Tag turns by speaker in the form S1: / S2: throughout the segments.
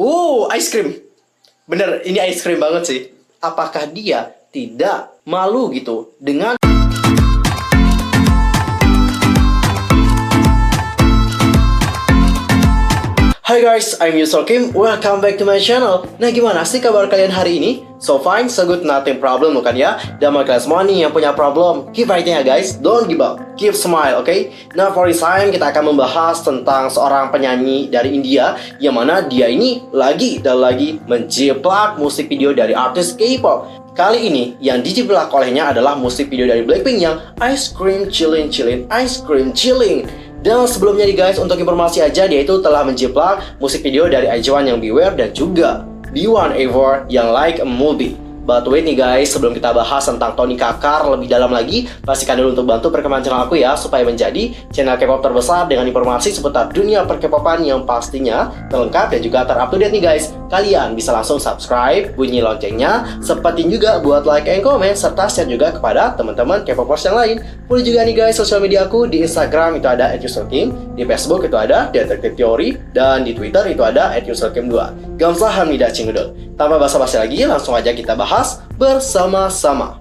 S1: Ice cream. Bener, ini ice cream banget sih. Apakah dia tidak malu gitu dengan Hai guys, I'm Yusuf Kim. Welcome back to my channel. Nah, gimana sih kabar kalian hari ini? So fine, so good, nothing problem, bukan ya? Dan buat kalian semua nih yang punya problem, keep fighting ya guys. Don't give up, keep smile, oke? Nah, for this time kita akan membahas tentang seorang penyanyi dari India, yang mana dia ini lagi dan lagi menjiplak musik video dari artis K-pop. Kali ini yang dijiplak olehnya adalah musik video dari Blackpink yang Ice Cream Chillin' Chillin', Ice Cream Chillin'. Dan sebelumnya nih guys, untuk informasi aja, dia itu telah menjiplak musik video dari IZ*ONE yang Beware dan juga B1 Ever yang Like a Movie. But wait nih guys, sebelum kita bahas tentang Tony Kakar lebih dalam lagi, pastikan dulu untuk bantu perkembangan channel aku ya, supaya menjadi channel K-pop terbesar dengan informasi seputar dunia per-K-popan yang pastinya terlengkap dan juga terupdate nih guys. Kalian bisa langsung subscribe, bunyi loncengnya, sempetin juga buat like and comment, serta share juga kepada teman-teman K-popers yang lain. Boleh juga nih guys, sosial media aku di Instagram itu ada @yuselkim, di Facebook itu ada Detektif Teori, dan di Twitter itu ada @yuselkim2. Gamsahamnida Cingudul. Tanpa basa-basi lagi, langsung aja kita bahas bersama-sama.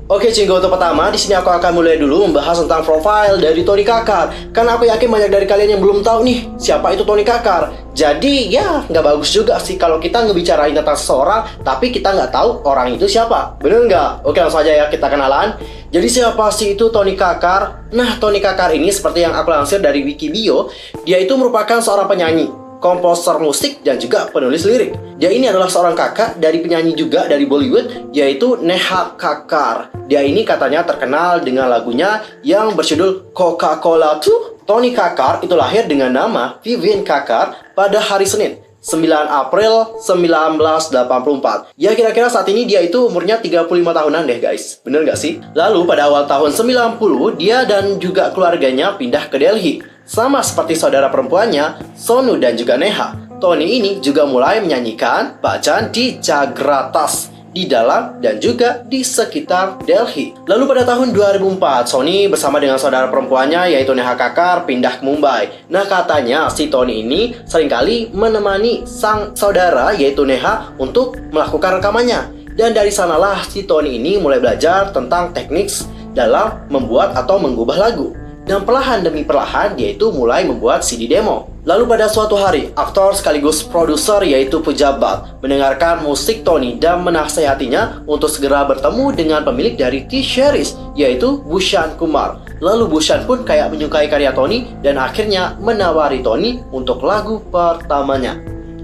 S1: Oke Cinggo, untuk pertama, di sini aku akan mulai dulu membahas tentang profil dari Tony Kakar. Karena aku yakin banyak dari kalian yang belum tahu nih, siapa itu Tony Kakar. Jadi ya, nggak bagus juga sih kalau kita ngebicarain tentang seseorang, tapi kita nggak tahu orang itu siapa. Bener nggak? Oke, langsung aja ya kita kenalan. Jadi siapa sih itu Tony Kakar? Nah, Tony Kakar ini seperti yang aku lansir dari Wikibio, dia itu merupakan seorang penyanyi, komposer musik, dan juga penulis lirik. Dia ini adalah seorang kakak dari penyanyi juga dari Bollywood, yaitu Neha Kakkar. Dia ini katanya terkenal dengan lagunya yang berjudul Coca-Cola tuh. Tony Kakar itu lahir dengan nama Vivian Kakkar pada hari Senin, 9 April 1984. Ya kira-kira saat ini dia itu umurnya 35 tahunan deh guys. Bener gak sih? Lalu pada awal tahun 90, dia dan juga keluarganya pindah ke Delhi. Sama seperti saudara perempuannya, Sonu dan juga Neha, Tony ini juga mulai menyanyikan bacaan di Jagratas, di dalam dan juga di sekitar Delhi. Lalu pada tahun 2004, Sony bersama dengan saudara perempuannya yaitu Neha Kakkar pindah ke Mumbai. Nah katanya si Tony ini seringkali menemani sang saudara yaitu Neha untuk melakukan rekamannya. Dan dari sanalah si Tony ini mulai belajar tentang teknik dalam membuat atau mengubah lagu. Dan perlahan demi perlahan dia itu mulai membuat CD demo. Lalu pada suatu hari, aktor sekaligus produser yaitu pejabat mendengarkan musik Tony dan menasehatinya untuk segera bertemu dengan pemilik dari T-Series yaitu Bhushan Kumar. Lalu Bhushan pun kayak menyukai karya Tony dan akhirnya menawari Tony untuk lagu pertamanya.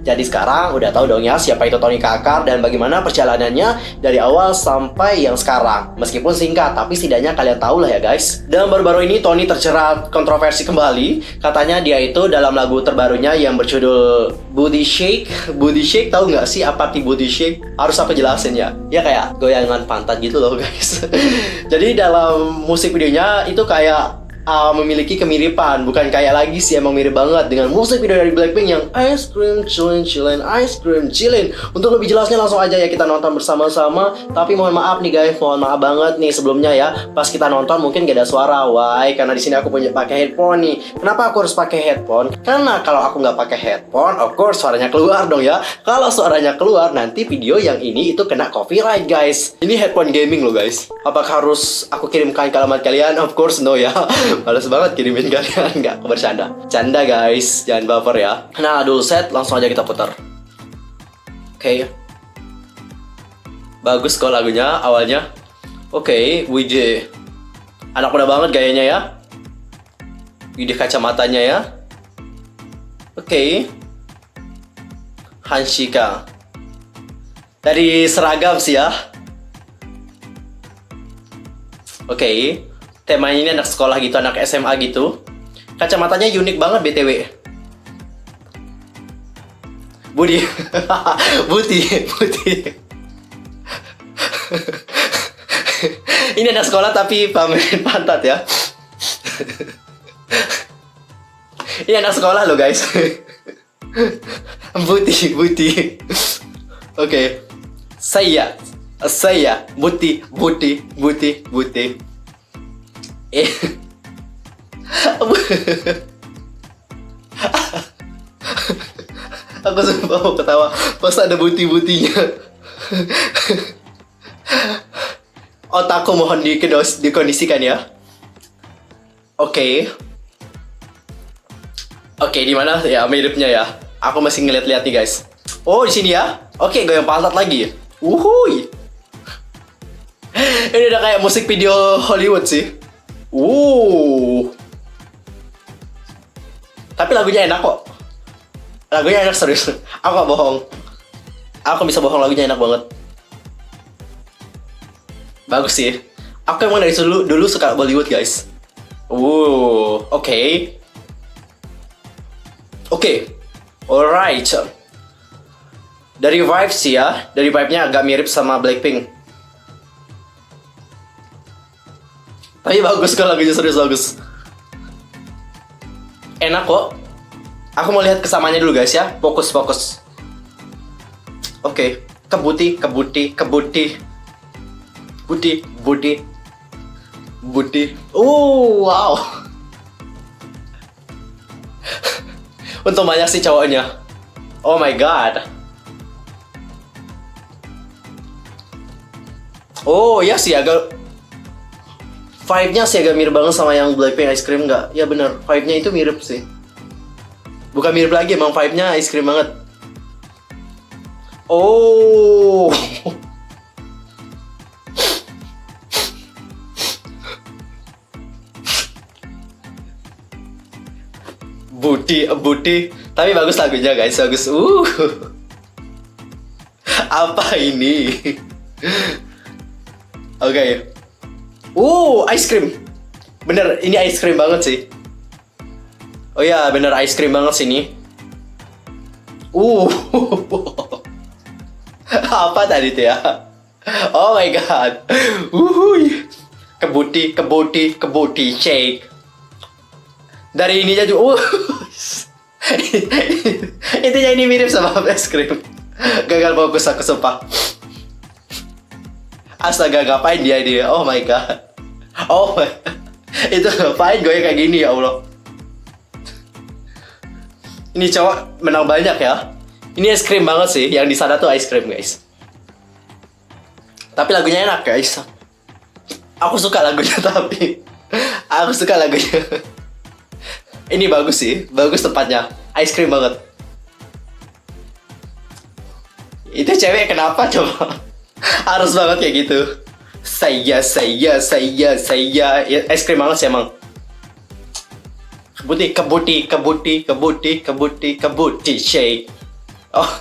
S1: Jadi sekarang udah tahu dong ya siapa itu Tony Kakar dan bagaimana perjalanannya dari awal sampai yang sekarang. Meskipun singkat, tapi setidaknya kalian tahu lah ya guys. Dan baru-baru ini Tony terjerat kontroversi kembali. Katanya dia itu dalam lagu terbarunya yang berjudul Booty Shake. Booty Shake, tahu nggak sih apa arti Booty Shake? Harus aku jelasin ya. Ya kayak goyangan pantat gitu loh guys. Jadi dalam musik videonya itu kayak memiliki kemiripan, bukan kayak lagi sih, emang mirip banget dengan musik video dari Blackpink yang Ice Cream Chillin' Chillin', Ice Cream Chillin'. Untuk lebih jelasnya langsung aja ya kita nonton bersama-sama. Tapi mohon maaf nih guys, mohon maaf banget nih sebelumnya ya, pas kita nonton mungkin gak ada suara. Why? Karena di sini aku punya pakai headphone nih. Kenapa aku harus pakai headphone? Karena kalau aku nggak pakai headphone, of course suaranya keluar dong ya. Kalau suaranya keluar, nanti video yang ini itu kena copyright guys. Ini headphone gaming loh guys. Apakah harus aku kirimkan ke alamat kalian? Of course no ya. Males banget kirimin kalian. Nggak, aku bercanda. Canda guys, jangan baper ya. Nah, dulu set, langsung aja kita putar. Oke. Bagus kok lagunya awalnya. Oke, widih. Anak muda banget gayanya ya. Widih kacamatanya ya. Oke. Hanshika. Dari seragam sih ya. Oke. Temanya ini anak sekolah gitu, anak SMA gitu. Kacamatanya unik banget BTW. Budi. Buti. Ini anak sekolah tapi pamerin pantat ya. Ini anak sekolah loh guys. Buti. Oke. Saya Buti. Aku sumpah mau ketawa pas ada buti-butinya. Otakku mohon dikondisikan ya. Oke. Oke, di mana ya miripnya ya? Aku masih ngeliat-liat nih guys. Oh, di sini ya. Oke, goyang pantat lagi. Wuhui. Ini udah kayak musik video Hollywood sih. Tapi lagunya enak kok. Lagunya enak serius. Aku gak bohong. Aku bisa bohong, lagunya enak banget. Bagus sih. Aku emang dari dulu suka Bollywood guys. Oke. Alright. Dari vibes sih ya. Dari vibe-nya agak mirip sama Blackpink. Tapi bagus kok, lagunya serius bagus. Enak kok. Aku mau lihat kesamaannya dulu guys ya. Fokus. Oke. Kebuti. Wow. Untung banyak sih cowoknya. Oh my god. Oh iya sih, agak vibe-nya sih agak mirip banget sama yang Blackpink Ice Cream nggak? Ya bener, vibe-nya itu mirip sih. Bukan mirip lagi, emang vibe-nya ice cream banget. Oh. Booty. Tapi bagus lagunya guys, bagus. Apa ini? Oke. Ice cream. Bener, ini ice cream banget sih. Oh ya, bener ice cream banget sih ini. Apa tadi tuh ya? Oh my god. Kebuti shake. Dari ininya juga. Intinya ini mirip sama ice cream. Gagal fokus aku sumpah. Astaga, ngapain dia? Oh my god. Itu ngapain gue kayak gini ya Allah. Ini cowok menang banyak ya. Ini es krim banget sih. Yang di sana tuh ice cream guys. Tapi lagunya enak guys. Aku suka lagunya tapi. Aku suka lagunya. Ini bagus sih. Bagus tempatnya. Ice cream banget. Itu cewek kenapa coba? Harus banget kayak gitu. Saya. Es krim banget sih emang. Kebuti shake. Oh.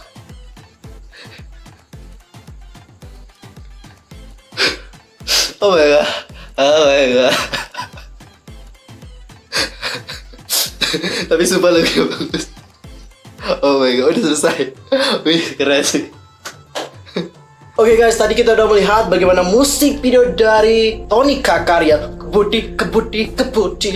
S1: Oh my god. Tapi sumpah lagu bagus. Oh my god, udah selesai. Wih, keren sih. Oke guys, tadi kita udah melihat bagaimana musik video dari Tony Kakar yang kebuti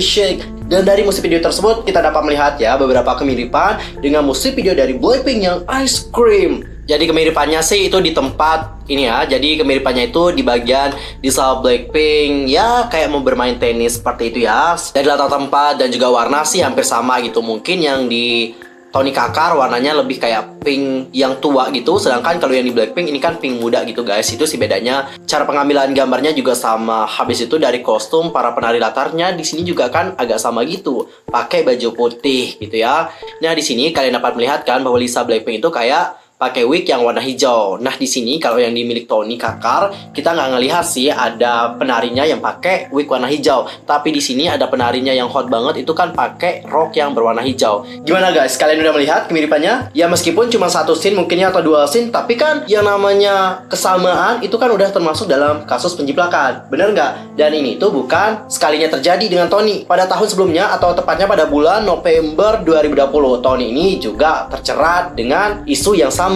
S1: shake. Dan dari musik video tersebut kita dapat melihat ya beberapa kemiripan dengan musik video dari Blackpink yang Ice Cream. Jadi kemiripannya sih itu di tempat ini ya. Jadi kemiripannya itu di bagian di salah Blackpink ya kayak mau bermain tenis seperti itu ya. Dari latar tempat dan juga warna sih hampir sama gitu. Mungkin yang di Tony Kakar warnanya lebih kayak pink yang tua gitu. Sedangkan kalau yang di Blackpink ini kan pink muda gitu guys. Itu sih bedanya. Cara pengambilan gambarnya juga sama. Habis itu dari kostum para penari latarnya di sini juga kan agak sama gitu. Pakai baju putih gitu ya. Nah di sini kalian dapat melihat kan bahwa Lisa Blackpink itu kayak pakai wig yang warna hijau. Nah di sini kalau yang dimiliki Tony Kakar kita nggak ngelihat sih ada penarinya yang pakai wig warna hijau. Tapi di sini ada penarinya yang hot banget itu kan pakai rok yang berwarna hijau. Gimana guys? Kalian udah melihat kemiripannya? Ya meskipun cuma satu scene mungkinnya atau dua scene, tapi kan yang namanya kesamaan itu kan udah termasuk dalam kasus penjiplakan. Bener nggak? Dan ini tuh bukan sekalinya terjadi dengan Tony. Pada tahun sebelumnya atau tepatnya pada bulan November 2020, Tony ini juga tercerat dengan isu yang sama.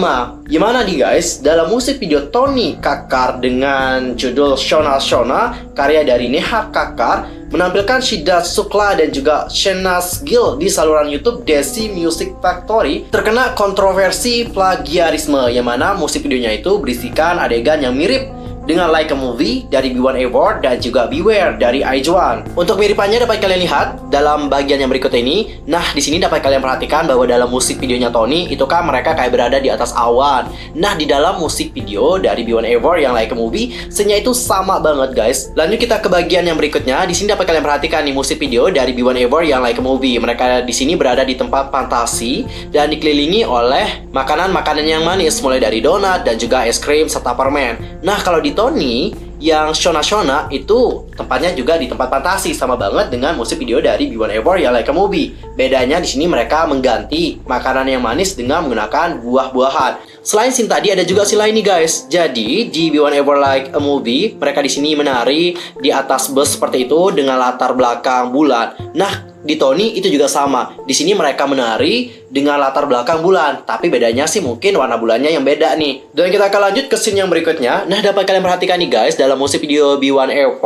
S1: Gimana nih guys? Dalam musik video Tony Kakar dengan judul Shona Shona, karya dari Neha Kakar, menampilkan Shida Sukla dan juga Shenaz Gill di saluran YouTube Desi Music Factory terkena kontroversi plagiarisme, yang mana musik videonya itu berisikan adegan yang mirip dengan Like a Movie dari B1A4 dan juga Beware dari IZ*ONE. Untuk miripannya dapat kalian lihat dalam bagian yang berikut ini. Nah, di sini dapat kalian perhatikan bahwa dalam musik videonya Tony itu kan mereka kayak berada di atas awan. Nah, di dalam musik video dari B1A4 yang Like a Movie, scene-nya itu sama banget guys. Lanjut kita ke bagian yang berikutnya. Di sini dapat kalian perhatikan nih musik video dari B1A4 yang Like a Movie. Mereka di sini berada di tempat fantasi dan dikelilingi oleh makanan-makanan yang manis, mulai dari donat dan juga es krim serta permen. Nah, kalau di Tony yang Shona Shona itu tempatnya juga di tempat fantasi, sama banget dengan musik video dari B1A4 yang Like a Movie. Bedanya di sini mereka mengganti makanan yang manis dengan menggunakan buah-buahan. Selain scene tadi ada juga scene lain nih guys. Jadi di B1A4 Like a Movie mereka di sini menari di atas bus seperti itu dengan latar belakang bulan. Nah, di Tony itu juga sama. Di sini mereka menari dengan latar belakang bulan, tapi bedanya sih mungkin warna bulannya yang beda nih. Dan kita akan lanjut ke scene yang berikutnya. Nah, dapat kalian perhatikan nih guys, dalam musik video B1A4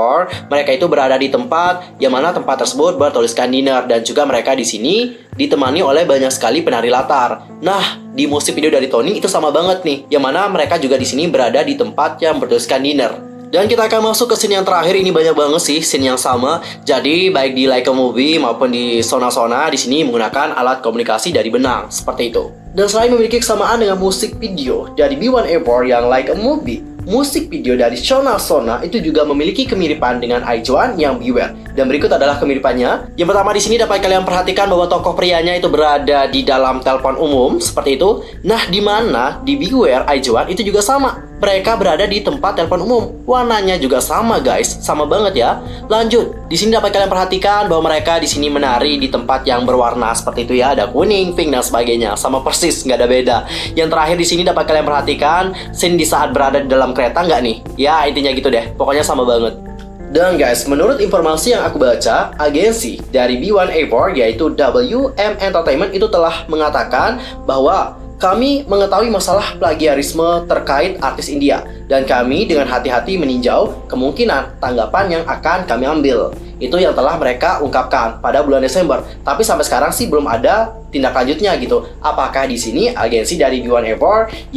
S1: mereka itu berada di tempat yang mana tempat tersebut bertuliskan dinner, dan juga mereka di sini ditemani oleh banyak sekali penari latar. Nah, di musik video dari Tony itu sama banget nih, yang mana mereka juga di sini berada di tempat yang bertuliskan dinner. Dan kita akan masuk ke scene yang terakhir. Ini banyak banget sih scene yang sama. Jadi baik di Like a Movie maupun di Shona Shona di sini menggunakan alat komunikasi dari benang seperti itu. Dan selain memiliki kesamaan dengan musik video dari B1A4 yang Like a Movie, musik video dari Shona Shona itu juga memiliki kemiripan dengan IZ*ONE yang Beware. Dan berikut adalah kemiripannya. Yang pertama di sini dapat kalian perhatikan bahwa tokoh prianya itu berada di dalam telepon umum seperti itu. Nah, di mana di Beware IZ*ONE itu juga sama. Mereka berada di tempat telepon umum. Warnanya juga sama guys, sama banget ya. Lanjut, di sini dapat kalian perhatikan bahwa mereka di sini menari di tempat yang berwarna seperti itu ya, ada kuning, pink dan sebagainya, sama persis, nggak ada beda. Yang terakhir di sini dapat kalian perhatikan scene di saat berada di dalam kereta nggak nih? Ya intinya gitu deh, pokoknya sama banget. Dan guys, menurut informasi yang aku baca, agensi dari B1A4 yaitu WM Entertainment itu telah mengatakan bahwa kami mengetahui masalah plagiarisme terkait artis India, dan kami dengan hati-hati meninjau kemungkinan tanggapan yang akan kami ambil. Itu yang telah mereka ungkapkan pada bulan Desember. Tapi sampai sekarang sih belum ada tindak lanjutnya gitu. Apakah di sini agensi dari B1A4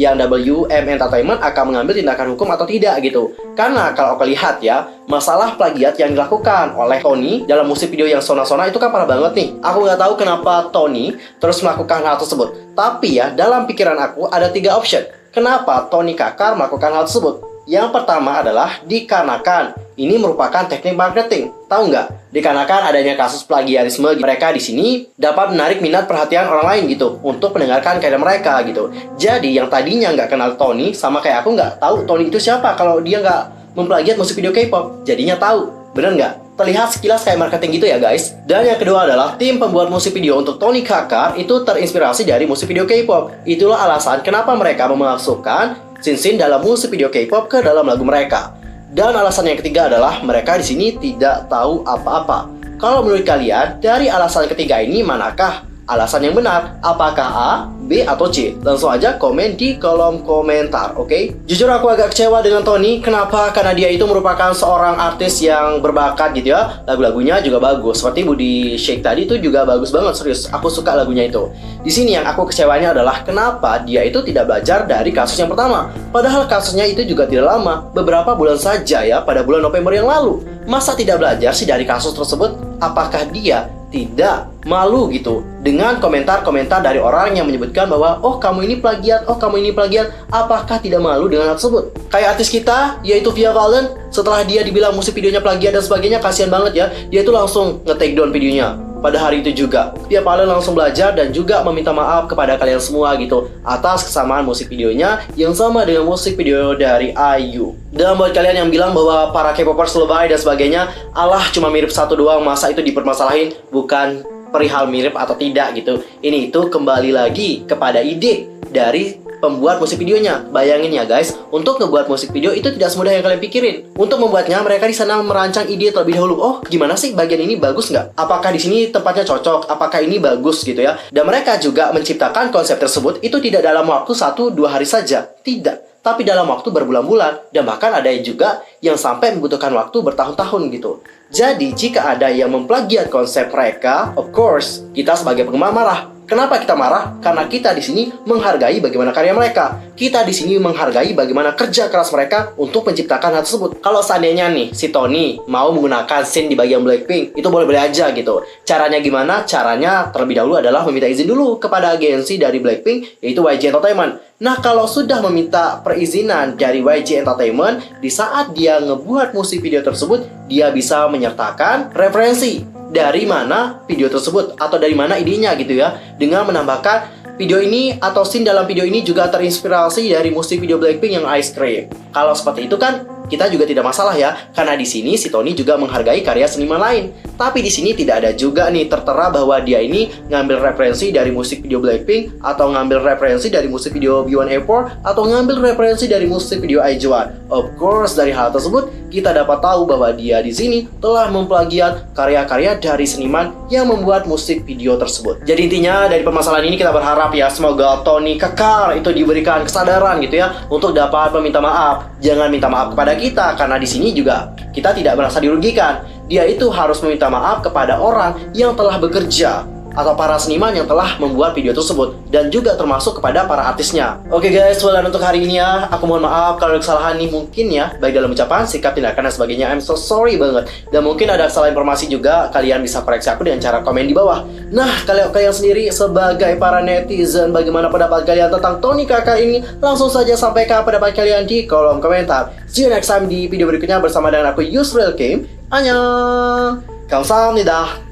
S1: yang WM Entertainment akan mengambil tindakan hukum atau tidak gitu? Karena kalau aku lihat ya, masalah plagiat yang dilakukan oleh Tony dalam musik video yang Shona Shona itu kan parah banget nih. Aku nggak tahu kenapa Tony terus melakukan hal tersebut. Tapi ya, dalam pikiran aku ada 3 option. Kenapa Tony Kakar melakukan hal tersebut? Yang pertama adalah dikarenakan ini merupakan teknik marketing. Tahu nggak? Dikarenakan adanya kasus plagiarisme, mereka di sini dapat menarik minat perhatian orang lain gitu untuk mendengarkan karya mereka gitu. Jadi yang tadinya nggak kenal Tony, sama kayak aku nggak tahu Tony itu siapa kalau dia nggak memplagiat musik video K-pop, jadinya tahu. Bener nggak? Terlihat sekilas kayak marketing gitu ya guys. Dan yang kedua adalah tim pembuat musik video untuk Tony Kakar itu terinspirasi dari musik video K-pop. Itulah alasan kenapa mereka memasukkan scene-scene dalam musik video K-pop ke dalam lagu mereka. Dan alasan yang ketiga adalah mereka di sini tidak tahu apa-apa. Kalau menurut kalian, dari alasan ketiga ini manakah alasan yang benar? Apakah A, B, atau C? Langsung aja komen di kolom komentar, oke? Jujur aku agak kecewa dengan Tony. Kenapa? Karena dia itu merupakan seorang artis yang berbakat gitu ya. Lagu-lagunya juga bagus. Seperti Budi Shake tadi itu juga bagus banget, serius. Aku suka lagunya itu. Di sini yang aku kecewanya adalah kenapa dia itu tidak belajar dari kasus yang pertama. Padahal kasusnya itu juga tidak lama, beberapa bulan saja ya, pada bulan November yang lalu. Masa tidak belajar sih dari kasus tersebut? Apakah dia tidak malu gitu dengan komentar-komentar dari orang yang menyebutkan bahwa oh kamu ini plagiat, oh kamu ini plagiat? Apakah tidak malu dengan hal tersebut? Kayak artis kita yaitu Via Valen, setelah dia dibilang musik videonya plagiat dan sebagainya, kasihan banget ya, dia itu langsung nge-take down videonya. Pada hari itu juga Via Valen langsung belajar dan juga meminta maaf kepada kalian semua gitu atas kesamaan musik videonya yang sama dengan musik video dari IU. Dan buat kalian yang bilang bahwa para K-popers lebay dan sebagainya, alah cuma mirip satu doang, masa itu dipermasalahin? Bukan perihal mirip atau tidak gitu. Ini itu kembali lagi kepada ide dari pembuat musik videonya. Bayangin ya guys, untuk ngebuat musik video itu tidak semudah yang kalian pikirin. Untuk membuatnya, mereka di sana merancang ide terlebih dahulu. Oh, gimana sih bagian ini bagus nggak? Apakah di sini tempatnya cocok? Apakah ini bagus gitu ya? Dan mereka juga menciptakan konsep tersebut itu tidak dalam waktu 1-2 hari saja. Tidak, tapi dalam waktu berbulan-bulan. Dan bahkan ada juga yang sampai membutuhkan waktu bertahun-tahun gitu. Jadi, jika ada yang memplagiat konsep mereka, of course, kita sebagai penggemar marah. Kenapa kita marah? Karena kita di sini menghargai bagaimana karya mereka. Kita di sini menghargai bagaimana kerja keras mereka untuk menciptakan hal tersebut. Kalau seandainya nih si Tony mau menggunakan scene di bagian Blackpink, itu boleh-boleh aja gitu. Caranya gimana? Caranya terlebih dahulu adalah meminta izin dulu kepada agensi dari Blackpink, yaitu YG Entertainment. Nah, kalau sudah meminta perizinan dari YG Entertainment, di saat dia ngebuat musik video tersebut, dia bisa menyertakan referensi dari mana video tersebut atau dari mana idenya gitu ya, dengan menambahkan video ini atau scene dalam video ini juga terinspirasi dari musik video Blackpink yang Ice Cream. Kalau seperti itu kan kita juga tidak masalah ya, karena di sini si Tony juga menghargai karya seniman lain. Tapi di sini tidak ada juga nih tertera bahwa dia ini ngambil referensi dari musik video Blackpink atau ngambil referensi dari musik video B1A4 atau ngambil referensi dari musik video IZ*ONE. Of course, dari hal tersebut kita dapat tahu bahwa dia di sini telah memplagiat karya-karya dari seniman yang membuat musik video tersebut. Jadi intinya dari permasalahan ini kita berharap ya semoga Tony kekar itu diberikan kesadaran gitu ya untuk dapat meminta maaf. Jangan minta maaf kepada kita karena di sini juga kita tidak merasa dirugikan. Dia itu harus meminta maaf kepada orang yang telah bekerja atau para seniman yang telah membuat video tersebut dan juga termasuk kepada para artisnya. Oke guys, dan untuk hari ini ya, aku mohon maaf kalau ada kesalahan nih mungkin ya, baik dalam ucapan, sikap, tindakan dan sebagainya. I'm so sorry banget. Dan mungkin ada salah informasi juga, kalian bisa koreksi aku dengan cara komen di bawah. Nah, kalian sendiri sebagai para netizen, bagaimana pendapat kalian tentang Tony Kakar ini? Langsung saja sampaikan pendapat kalian di kolom komentar. See you next time di video berikutnya bersama dengan aku Yusril Kim. Annyeong. 감사합니다.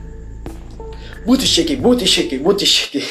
S1: Booty shaky, booty shaky, booty shaky.